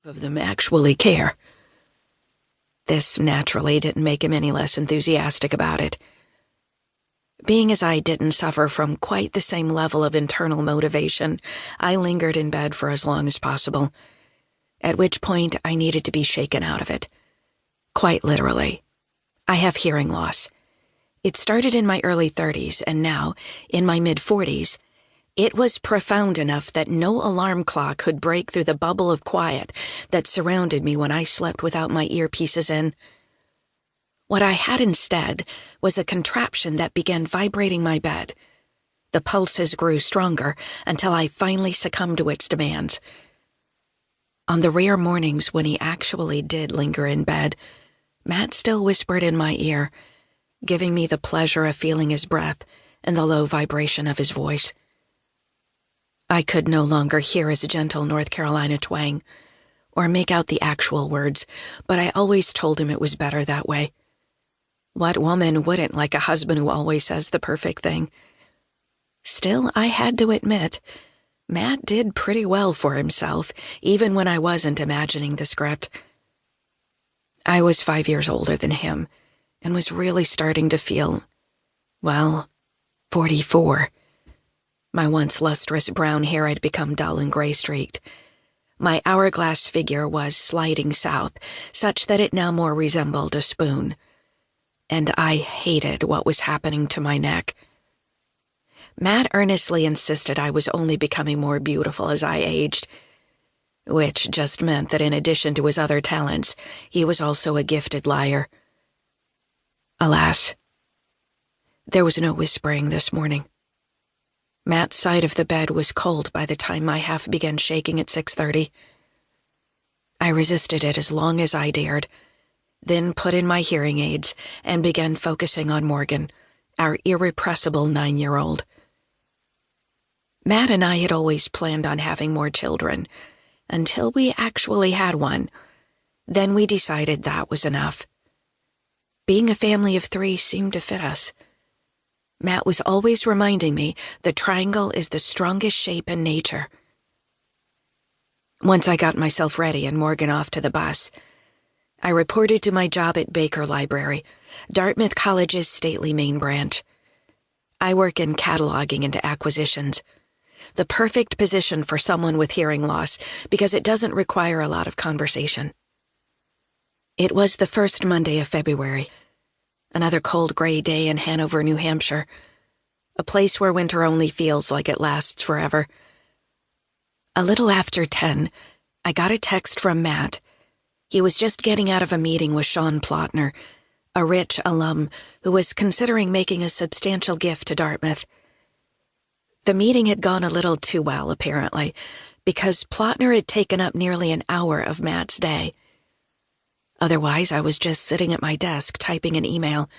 of them actually care. This naturally didn't make him any less enthusiastic about it. Being as I didn't suffer from quite the same level of internal motivation, I lingered in bed for as long as possible, at which point I needed to be shaken out of it. Quite literally. I have hearing loss. It started in my early 30s, and now, in my mid-40s, it was profound enough that no alarm clock could break through the bubble of quiet that surrounded me when I slept without my earpieces in. What I had instead was a contraption that began vibrating my bed. The pulses grew stronger until I finally succumbed to its demands. On the rare mornings when he actually did linger in bed, Matt still whispered in my ear, giving me the pleasure of feeling his breath and the low vibration of his voice. I could no longer hear his gentle North Carolina twang, or make out the actual words, but I always told him it was better that way. What woman wouldn't like a husband who always says the perfect thing? Still, I had to admit, Matt did pretty well for himself, even when I wasn't imagining the script. I was 5 years older than him, and was really starting to feel, 44. My once lustrous brown hair had become dull and gray-streaked. My hourglass figure was sliding south, such that it now more resembled a spoon. And I hated what was happening to my neck. Matt earnestly insisted I was only becoming more beautiful as I aged, which just meant that in addition to his other talents, he was also a gifted liar. Alas, there was no whispering this morning. Matt's side of the bed was cold by the time my half began shaking at 6:30. I resisted it as long as I dared, then put in my hearing aids and began focusing on Morgan, our irrepressible 9-year-old. Matt and I had always planned on having more children, until we actually had one. Then we decided that was enough. Being a family of 3 seemed to fit us. Matt was always reminding me the triangle is the strongest shape in nature. Once I got myself ready and Morgan off to the bus, I reported to my job at Baker Library, Dartmouth College's stately main branch. I work in cataloging and acquisitions, the perfect position for someone with hearing loss because it doesn't require a lot of conversation. It was the first Monday of February. Another cold gray day in Hanover, New Hampshire, a place where winter only feels like it lasts forever. A little after 10, I got a text from Matt. He was just getting out of a meeting with Sean Plotner, a rich alum who was considering making a substantial gift to Dartmouth. The meeting had gone a little too well, apparently, because Plotner had taken up nearly an hour of Matt's day. Otherwise, I was just sitting at my desk typing an email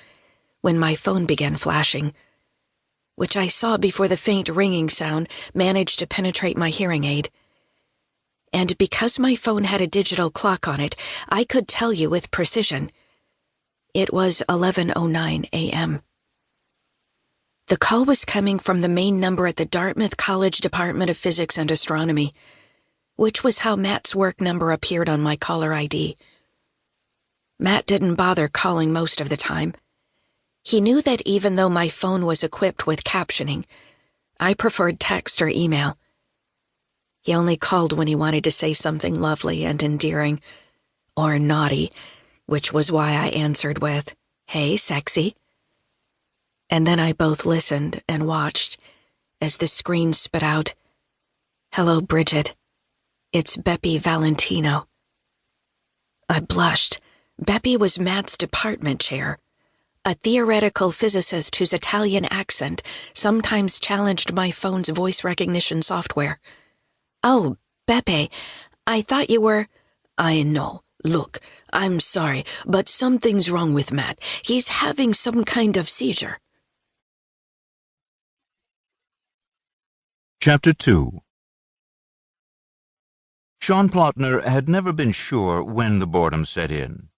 when my phone began flashing, which I saw before the faint ringing sound managed to penetrate my hearing aid. And because my phone had a digital clock on it, I could tell you with precision. It was 11:09 a.m. The call was coming from the main number at the Dartmouth College Department of Physics and Astronomy, which was how Matt's work number appeared on my caller ID. Matt didn't bother calling most of the time. He knew that even though my phone was equipped with captioning, I preferred text or email. He only called when he wanted to say something lovely and endearing, or naughty, which was why I answered with, "Hey, sexy." And then I both listened and watched as the screen spit out, "Hello, Brigid. It's Beppy Valentino." I blushed. Beppy was Matt's department chair, a theoretical physicist whose Italian accent sometimes challenged my phone's voice recognition software. "Oh, Beppe, I thought you were—" "I know. Look, I'm sorry, but something's wrong with Matt. He's having some kind of seizure." Chapter 2. Sean Plotner had never been sure when the boredom set in.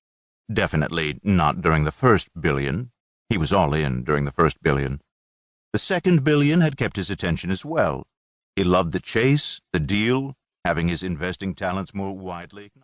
Definitely not during the first billion. He was all in during the first billion. The second billion had kept his attention as well. He loved the chase, the deal, having his investing talents more widely acknowledged.